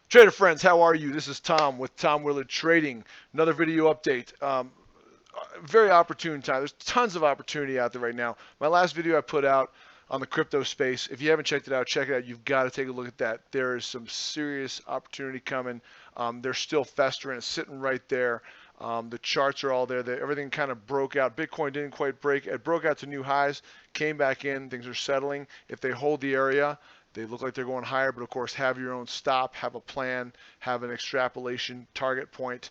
Trader friends, how are you? This is Tom with Tom Willard Trading. Another video update. Very opportune time. There's tons of opportunity out there right now. My last video I put out on the crypto space. If you haven't checked it out, check it out. You've got to take a look at that. There is some serious opportunity coming. They're still festering. It's sitting right there. The charts are all there. Everything kind of broke out. Bitcoin didn't quite break. It broke out to new highs, came back in. Things are settling. If they hold the area, they look like they're going higher, but of course, have your own stop, have a plan, have an extrapolation target point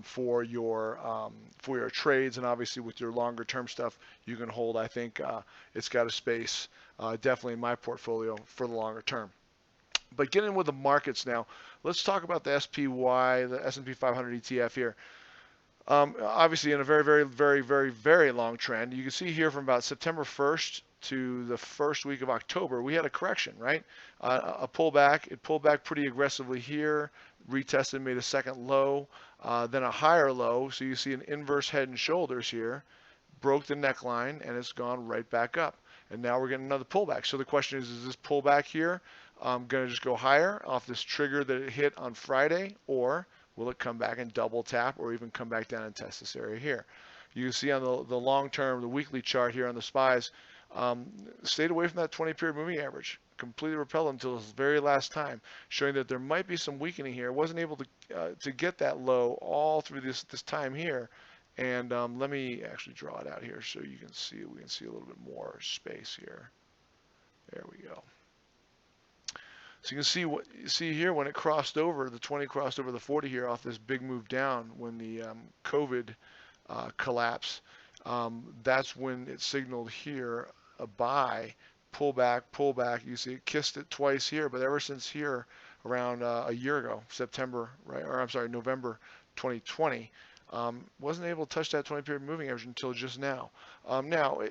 for your trades, and obviously with your longer term stuff, you can hold. I think it's got a space definitely in my portfolio for the longer term. But getting with the markets now, let's talk about the SPY, the S&P 500 ETF here. Obviously, in a very, very, very, very, very long trend. You can see here from about September 1st to the first week of October, we had a correction, right? A pullback. It pulled back pretty aggressively here, retested, made a second low, then a higher low. So you see an inverse head and shoulders here, broke the neckline, and it's gone right back up. And now we're getting another pullback. So the question is this pullback here going to just go higher off this trigger that it hit on Friday, or will it come back and double tap, or even come back down and test this area here? You can see on the long term, the weekly chart here on the SPYs, stayed away from that 20-period moving average. Completely repelled until this very last time, showing that there might be some weakening here. Wasn't able to get that low all through this time here. And let me actually draw it out here so you can see. We can see a little bit more space here. There we go. So you can see what you see here when it crossed over, the 20 crossed over the 40 here off this big move down when the COVID collapse. That's when it signaled here a buy, pull back, pull back. You see it kissed it twice here, but ever since here around a year ago, September, right, or I'm sorry, November 2020, wasn't able to touch that 20-period moving average until just now. Now,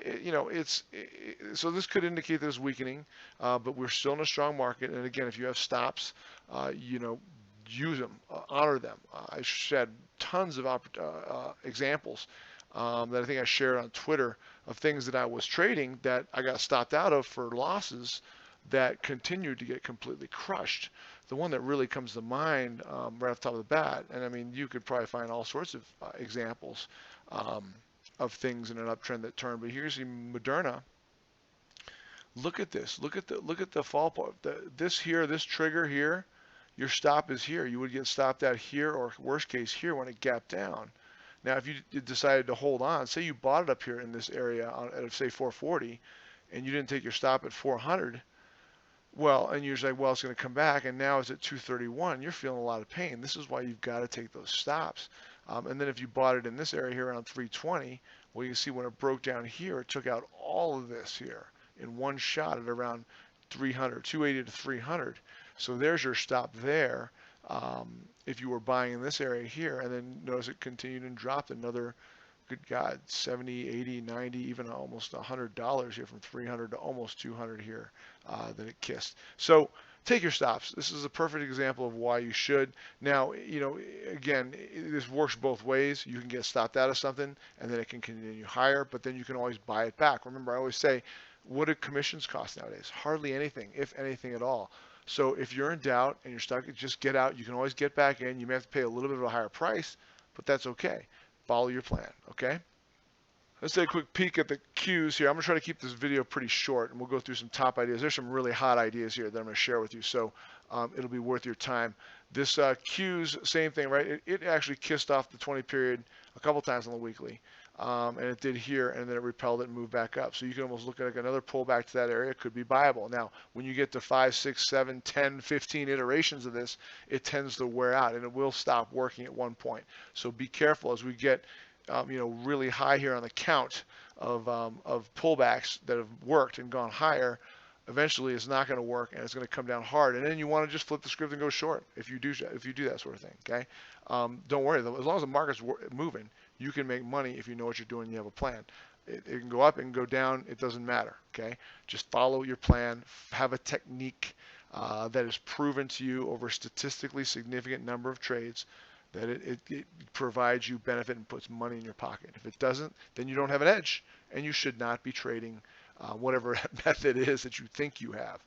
so this could indicate there's weakening, but we're still in a strong market. And again, if you have stops, use them, honor them. I shared tons of examples that I think I shared on Twitter of things that I was trading that I got stopped out of for losses that continued to get completely crushed. The one that really comes to mind right off the top of the bat, and I mean, you could probably find all sorts of examples of things in an uptrend that turn. But here's the Moderna. Look at this. Look at the fall part. This trigger here. Your stop is here. You would get stopped at here, or worst case here when it gapped down. Now, if you decided to hold on, say you bought it up here in this area at say 440, and you didn't take your stop at 400, well, and you're like, well, it's going to come back, and now it's at 231. You're feeling a lot of pain. This is why you've got to take those stops. And then if you bought it in this area here around 320, well, you can see when it broke down here, it took out all of this here in one shot at around 300, 280 to 300. So there's your stop there. If you were buying in this area here, and then notice it continued and dropped another, good God, 70, 80, 90, even almost $100 here from 300 to almost 200 here that it kissed. So take your stops. This is a perfect example of why you should. Now, again, this works both ways. You can get stopped out of something, and then it can continue higher, but then you can always buy it back. Remember, I always say, what do commissions cost nowadays? Hardly anything, if anything at all. So if you're in doubt and you're stuck, just get out. You can always get back in. You may have to pay a little bit of a higher price, but that's okay. Follow your plan, okay? Let's take a quick peek at the Qs here. I'm going to try to keep this video pretty short, and we'll go through some top ideas. There's some really hot ideas here that I'm going to share with you, so it'll be worth your time. This Qs, same thing, right? It actually kissed off the 20 period a couple times on the weekly, and it did here, and then it repelled it and moved back up. So you can almost look at like another pullback to that area. It could be viable. Now, when you get to 5, 6, 7, 10, 15 iterations of this, it tends to wear out, and it will stop working at one point. So be careful as we get really high here on the count of pullbacks that have worked and gone higher. Eventually, it's not going to work, and it's going to come down hard. And then you want to just flip the script and go short if you do that sort of thing. Okay, don't worry. As long as the market's moving, you can make money if you know what you're doing and you have a plan. It can go up, it can go down. It doesn't matter. Okay, just follow your plan. Have a technique that is proven to you over a statistically significant number of trades, that it provides you benefit and puts money in your pocket. If it doesn't, then you don't have an edge, and you should not be trading whatever method is that you think you have.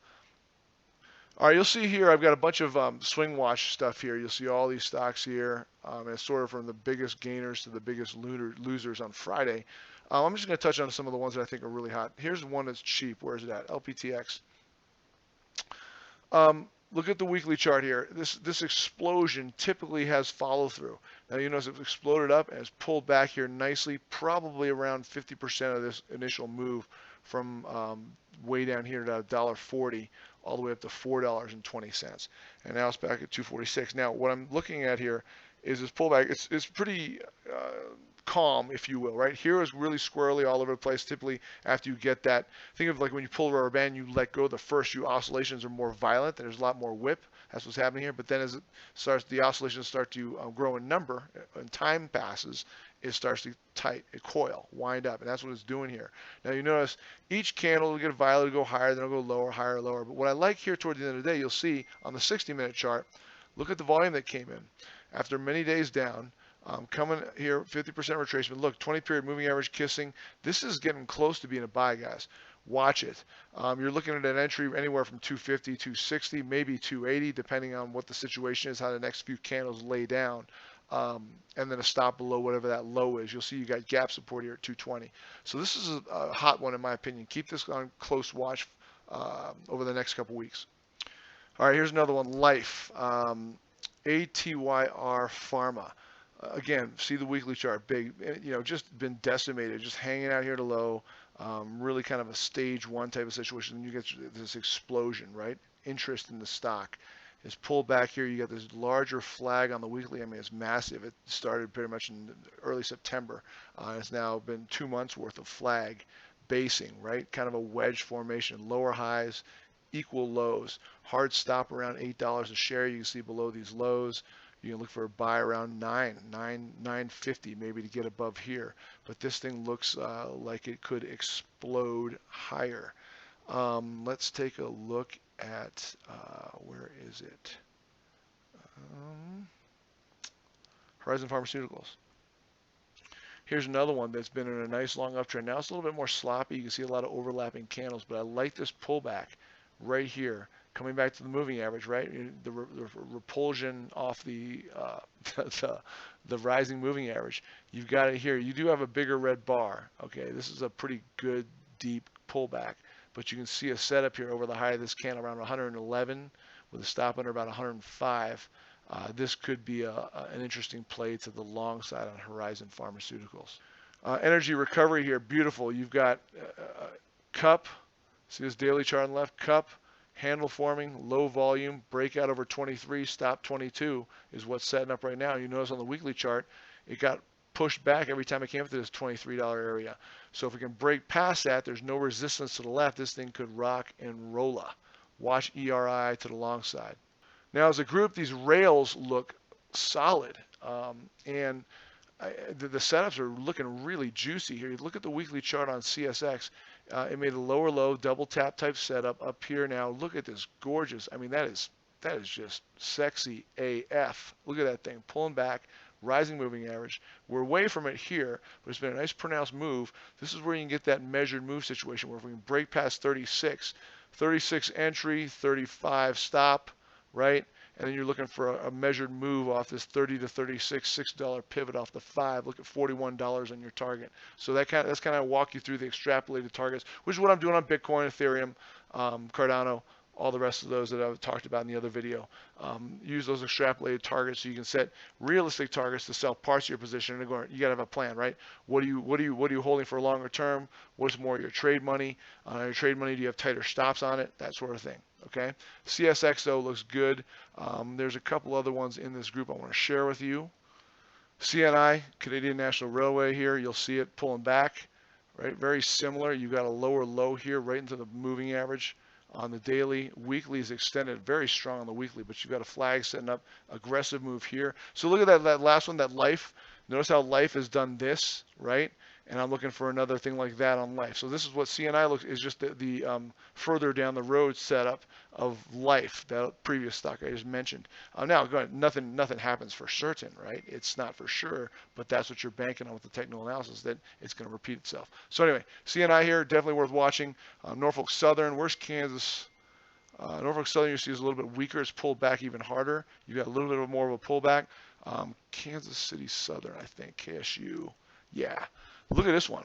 All right, you'll see here I've got a bunch of swing watch stuff here. You'll see all these stocks here, and it's sort of from the biggest gainers to the biggest losers on Friday. I'm just going to touch on some of the ones that I think are really hot. Here's one that's cheap. Where is it at? LPTX. Look at the weekly chart here. This explosion typically has follow through. Now you notice it's exploded up and it's pulled back here nicely, probably around 50% of this initial move from way down here to $1.40 all the way up to $4.20, and now it's back at 246. Now what I'm looking at here is this pullback. It's pretty calm, if you will, right? Here is really squirrely all over the place. Typically, after you get that, think of like when you pull a rubber band, you let go. The first few oscillations are more violent. There's a lot more whip. That's what's happening here. But then as it starts, the oscillations start to grow in number, and time passes, it starts to coil, wind up, and that's what it's doing here. Now you notice each candle will get violet, go higher, then it'll go lower, higher, lower. But what I like here toward the end of the day, you'll see on the 60-minute chart, look at the volume that came in after many days down. Coming here, 50% retracement. Look, 20-period moving average kissing. This is getting close to being a buy, guys. Watch it. You're looking at an entry anywhere from 250, 260, maybe 280, depending on what the situation is, how the next few candles lay down. And then a stop below whatever that low is. You'll see you got gap support here at 220. So this is a hot one in my opinion. Keep this on close watch over the next couple weeks. All right, here's another one, Life. ATYR Pharma. Again, see the weekly chart, big, just been decimated, just hanging out here to low, really kind of a stage one type of situation. And you get this explosion, right? Interest in the stock is pulled back here. You got this larger flag on the weekly. I mean, it's massive. It started pretty much in early September. It's now been 2 months worth of flag basing, right? Kind of a wedge formation, lower highs, equal lows. Hard stop around $8 a share. You can see below these lows. You can look for a buy around $9.50 maybe to get above here. But this thing looks like it could explode higher. Let's take a look at, where is it? Horizon Pharmaceuticals. Here's another one that's been in a nice long uptrend. Now it's a little bit more sloppy. You can see a lot of overlapping candles, but I like this pullback right here. Coming back to the moving average, right? The repulsion off the rising moving average. You've got it here. You do have a bigger red bar. Okay, this is a pretty good deep pullback, but you can see a setup here over the high of this candle around 111 with a stop under about 105. This could be an interesting play to the long side on Horizon Pharmaceuticals. Energy recovery here, beautiful. You've got cup. See this daily chart on the left? Cup. Handle forming, low volume, breakout over 23, stop 22 is what's setting up right now. You notice on the weekly chart, it got pushed back every time it came up to this $23 area. So if we can break past that, there's no resistance to the left. This thing could rock and roll. Watch ERI to the long side. Now as a group, these rails look solid. And the setups are looking really juicy here. You look at the weekly chart on CSX. It made a lower low, double tap type setup up here now. Look at this gorgeous. I mean, that is just sexy AF. Look at that thing pulling back, rising moving average. We're away from it here, but it's been a nice pronounced move. This is where you can get that measured move situation where if we can break past 36 entry, 35 stop, right? And then you're looking for a measured move off this 30 to 36, $6 pivot off the 5. Look at $41 on your target. So that's kind of walk you through the extrapolated targets, which is what I'm doing on Bitcoin, Ethereum, Cardano, all the rest of those that I've talked about in the other video. Use those extrapolated targets so you can set realistic targets to sell parts of your position. And you got to have a plan, right? What are you holding for a longer term? What's more of your trade money? Your trade money, do you have tighter stops on it? That sort of thing. Okay. CSX though looks good. There's a couple other ones in this group I want to share with you. CNI, Canadian National Railway here. You'll see it pulling back, right? Very similar. You got a lower low here right into the moving average. On the daily, weekly is extended very strong on the weekly, but you've got a flag setting up, aggressive move here. So look at that last one, that Life. Notice how Life has done this, right? And I'm looking for another thing like that on Life. So this is what CNI looks is just the further down the road setup of Life, that previous stock I just mentioned. Now, nothing happens for certain, right? It's not for sure, but that's what you're banking on with the technical analysis, that it's going to repeat itself. So anyway, CNI here, definitely worth watching. Norfolk Southern, where's Kansas? Norfolk Southern, you see, is a little bit weaker. It's pulled back even harder. You got a little bit more of a pullback. Kansas City Southern, I think, KSU. Yeah. Look at this one.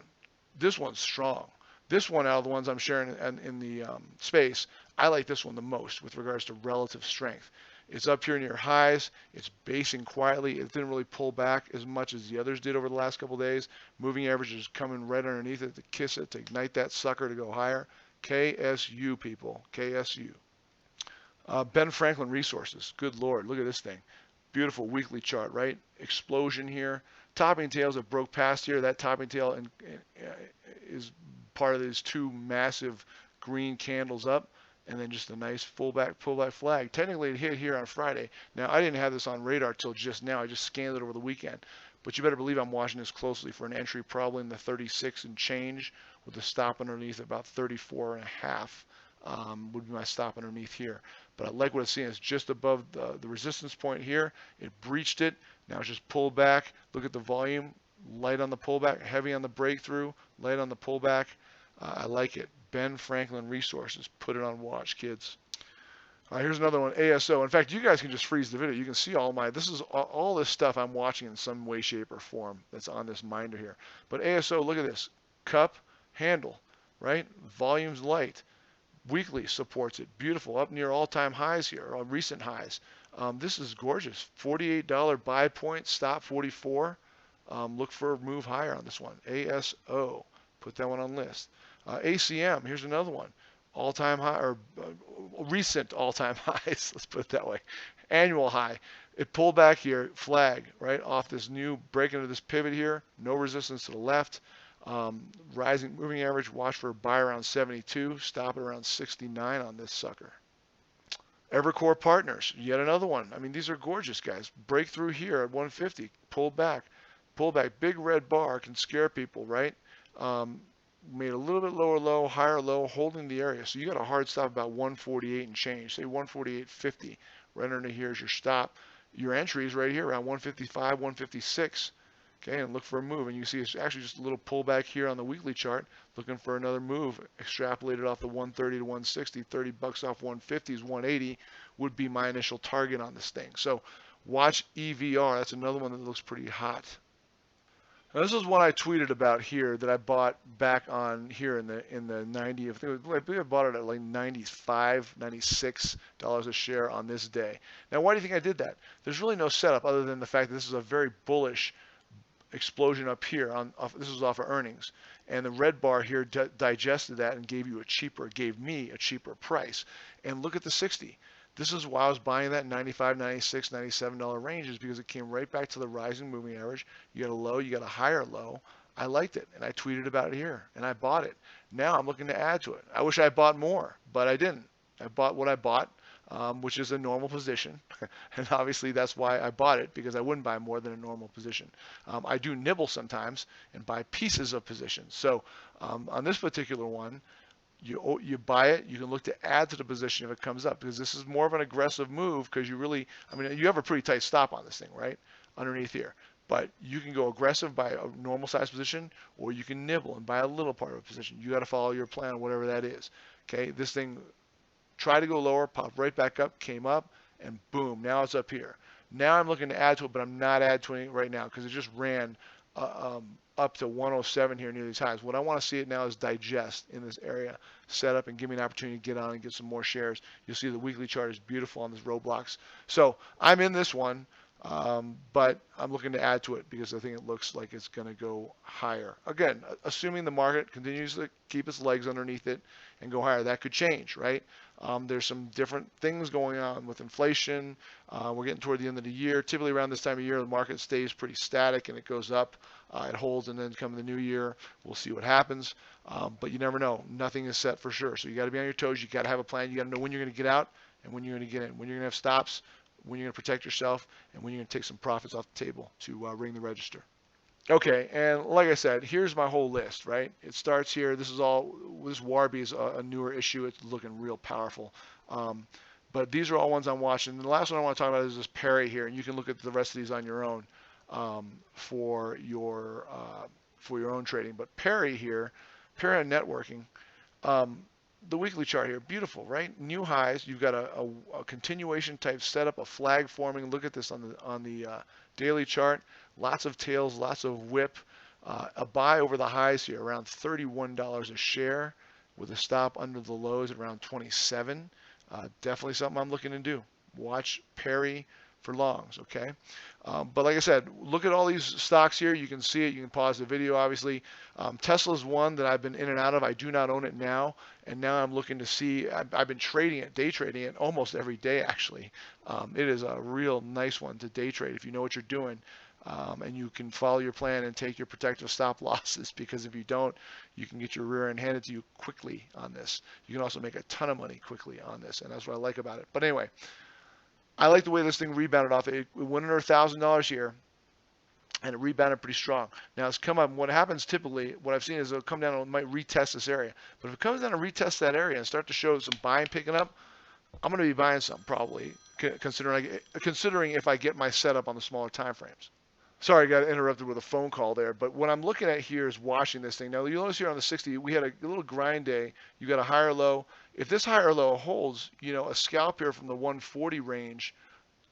This one's strong. This one, out of the ones I'm sharing in the space, I like this one the most with regards to relative strength. It's up here near highs. It's basing quietly. It didn't really pull back as much as the others did over the last couple of days. Moving average is coming right underneath it to kiss it, to ignite that sucker to go higher. KSU, people. KSU. Ben Franklin Resources. Good Lord. Look at this thing. Beautiful weekly chart, right? Explosion here. Topping tails that broke past here. That topping tail is part of these two massive green candles up, and then just a nice pullback flag. Technically, it hit here on Friday. Now, I didn't have this on radar till just now. I just scanned it over the weekend. But you better believe I'm watching this closely for an entry probably in the 36 and change with a stop underneath about 34 and a half. Would be my stop underneath here. But I like what it's seeing. It's just above the resistance point here. It breached it. Now it's just pulled back. Look at the volume. Light on the pullback, heavy on the breakthrough, light on the pullback. I like it. Ben Franklin Resources. Put it on watch, kids. Here's another one, ASO. In fact, you guys can just freeze the video. You can see this is all this stuff I'm watching in some way, shape, or form that's on this minder here. But ASO, look at this. Cup, handle, right? Volume's light. Weekly supports it. Beautiful. Up near all-time highs here, or recent highs. This is gorgeous. $48 buy point, stop 44. Look for a move higher on this one. ASO. Put that one on list. ACM. Here's another one. All-time high, or recent all-time highs. Let's put it that way. Annual high. It pulled back here. Flag, right? Off this new break into this pivot here. No resistance to the left. Rising moving average, watch for a buy around 72, stop at around 69 on this sucker. Evercore Partners, yet another one. I mean, these are gorgeous, guys. Breakthrough here at 150, pulled back, big red bar can scare people, right? Made a little bit lower low, higher low, holding the area. So you got a hard stop about 148 and change, say 148.50. Right under here is your stop. Your entry is right here around 155, 156. Okay, and look for a move, and you see it's actually just a little pullback here on the weekly chart, looking for another move, extrapolated off the 130 to 160, 30 bucks off 150 is 180, would be my initial target on this thing. So watch EVR, that's another one that looks pretty hot. Now this is one I tweeted about here that I bought back on here in the 90, I believe I bought it at like 95, $96 a share on this day. Now why do you think I did that? There's really no setup other than the fact that this is a very bullish explosion up here. This was off of earnings, and the red bar here digested that and gave me a cheaper price. And look at the 60. This is why I was buying that $95, $96, $97 ranges, because it came right back to the rising moving average. You got a low, you got a higher low. I liked it, and I tweeted about it here, and I bought it. Now I'm looking to add to it. I wish I bought more, but I didn't. I bought what I bought. Which is a normal position. And obviously that's why I bought it, because I wouldn't buy more than a normal position. I do nibble sometimes and buy pieces of positions. So on this particular one, you buy it, you can look to add to the position if it comes up, because this is more of an aggressive move, because you have a pretty tight stop on this thing, right? Underneath here. But you can go aggressive, buy a normal size position, or you can nibble and buy a little part of a position. You got to follow your plan, whatever that is. Okay, this thing tried to go lower, popped right back up, came up, and boom, now it's up here. Now I'm looking to add to it, but I'm not adding to it right now because it just ran up to 107 here near these highs. What I want to see it now is digest in this area, set up, and give me an opportunity to get on and get some more shares. You'll see the weekly chart is beautiful on this Roblox. So I'm in this one, but I'm looking to add to it because I think it looks like it's going to go higher. Again, assuming the market continues to keep its legs underneath it and go higher. That could change, right? There's some different things going on with inflation. We're getting toward the end of the year. Typically around this time of year, the market stays pretty static and it goes up. It holds, and then come the new year, we'll see what happens. But you never know. Nothing is set for sure. So you got to be on your toes. You got to have a plan. You got to know when you're going to get out and when you're going to get in. When you're going to have stops, when you're going to protect yourself, and when you're going to take some profits off the table to ring the register. Okay, and like I said, here's my whole list, right? It starts here. This Warby is a newer issue. It's looking real powerful. But these are all ones I'm watching. And the last one I want to talk about is this Perry here, and you can look at the rest of these on your own for your own trading. But Perry here, Perry on networking, the weekly chart here, beautiful, right? New highs. You've got a continuation type setup, a flag forming. Look at this on the daily chart. Lots of tails, lots of whip. A buy over the highs here, around $31 a share, with a stop under the lows at around 27. Definitely something I'm looking to do. Watch Perry for longs, okay? But like I said, look at all these stocks here. You can see it. You can pause the video, obviously. Tesla's one that I've been in and out of. I do not own it now, and now I'm looking to see. I've been trading it, day trading it almost every day, actually. It is a real nice one to day trade if you know what you're doing. And you can follow your plan and take your protective stop losses, because if you don't, you can get your rear end handed to you quickly on this. You can also make a ton of money quickly on this, and that's what I like about it. But anyway, I like the way this thing rebounded off. It went under $1,000 here, and it rebounded pretty strong. Now it's come up. What happens typically, what I've seen is it'll come down and it might retest this area. But if it comes down and retests that area and start to show some buying picking up, I'm going to be buying some probably, considering if I get my setup on the smaller time frames. Sorry, I got interrupted with a phone call there. But what I'm looking at here is watching this thing. Now, you'll notice here on the 60, we had a little grind day. You got a higher low. If this higher low holds, a scalp here from the 140 range,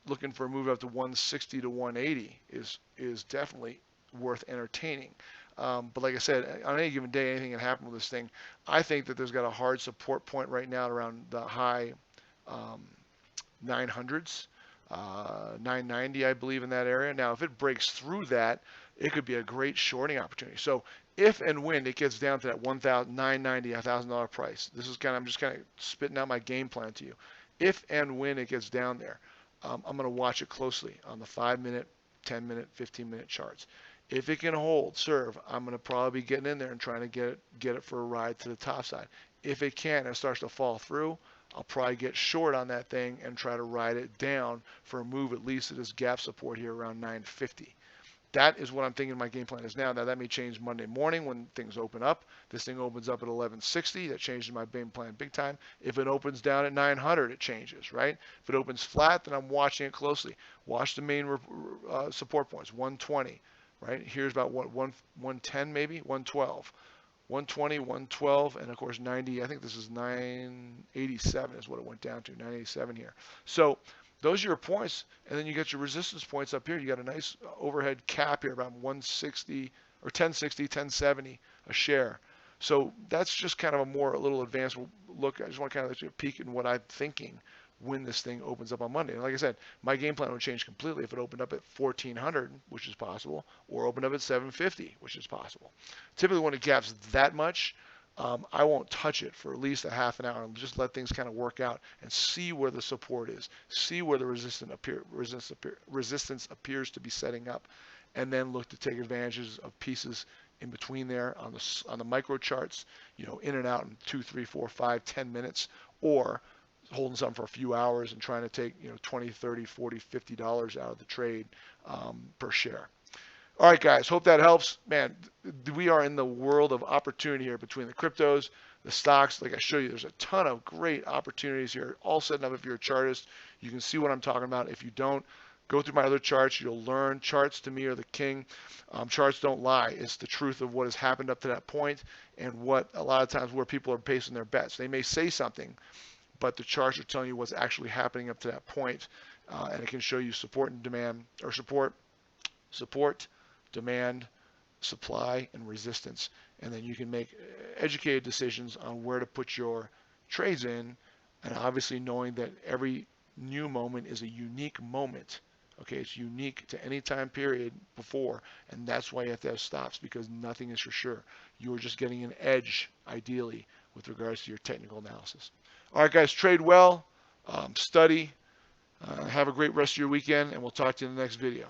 looking for a move up to 160 to 180 is definitely worth entertaining. But like I said, on any given day, anything can happen with this thing. I think that there's got a hard support point right now around the high 900s. 990, I believe, in that area. Now, if it breaks through that, it could be a great shorting opportunity. So if and when it gets down to that $1,990, $1,000 price, I'm just kind of spitting out my game plan to you. If and when it gets down there, I'm going to watch it closely on the 5-minute, 10-minute, 15-minute charts. If it can hold, serve, I'm going to probably be getting in there and trying to get it for a ride to the top side. If it can't and it starts to fall through, I'll probably get short on that thing and try to ride it down for a move at least to this gap support here around 950. That is what I'm thinking my game plan is now. Now, that may change Monday morning when things open up. This thing opens up at 1160. That changes my game plan big time. If it opens down at 900, it changes, right? If it opens flat, then I'm watching it closely. Watch the main support points, 120, right? Here's about 110 maybe, 112. 120, 112, and of course 90. I think this is 987 is what it went down to, 987 here. So those are your points, and then you get your resistance points up here. You got a nice overhead cap here, about 160 or 1060, 1070 a share. So that's just kind of a little advanced look. I just want to kind of let you a peek in what I'm thinking when this thing opens up on Monday. And like I said, my game plan would change completely if it opened up at 1400, which is possible, or opened up at 750, which is possible. Typically when it gaps that much, I won't touch it for at least a half an hour and just let things kind of work out and see where the support is, see where the resistance appears to be setting up, and then look to take advantages of pieces in between there on the micro charts, in and out in 2, 3, 4, 5, 10 minutes, or holding something for a few hours and trying to take $20, $30, $40, $50 out of the trade per share. All right, guys, hope that helps. Man, we are in the world of opportunity here between the cryptos, the stocks. Like I showed you, there's a ton of great opportunities here, all setting up. If you're a chartist, you can see what I'm talking about. If you don't, go through my other charts. You'll learn. Charts to me are the king. Charts don't lie. It's the truth of what has happened up to that point and what a lot of times where people are placing their bets. They may say something, but the charts are telling you what's actually happening up to that point, and it can show you support and demand, or support, demand, supply, and resistance, and then you can make educated decisions on where to put your trades in, and obviously knowing that every new moment is a unique moment. Okay, it's unique to any time period before, and that's why you have to have stops, because nothing is for sure. You're just getting an edge, ideally, with regards to your technical analysis. All right, guys, trade well, study, have a great rest of your weekend, and we'll talk to you in the next video.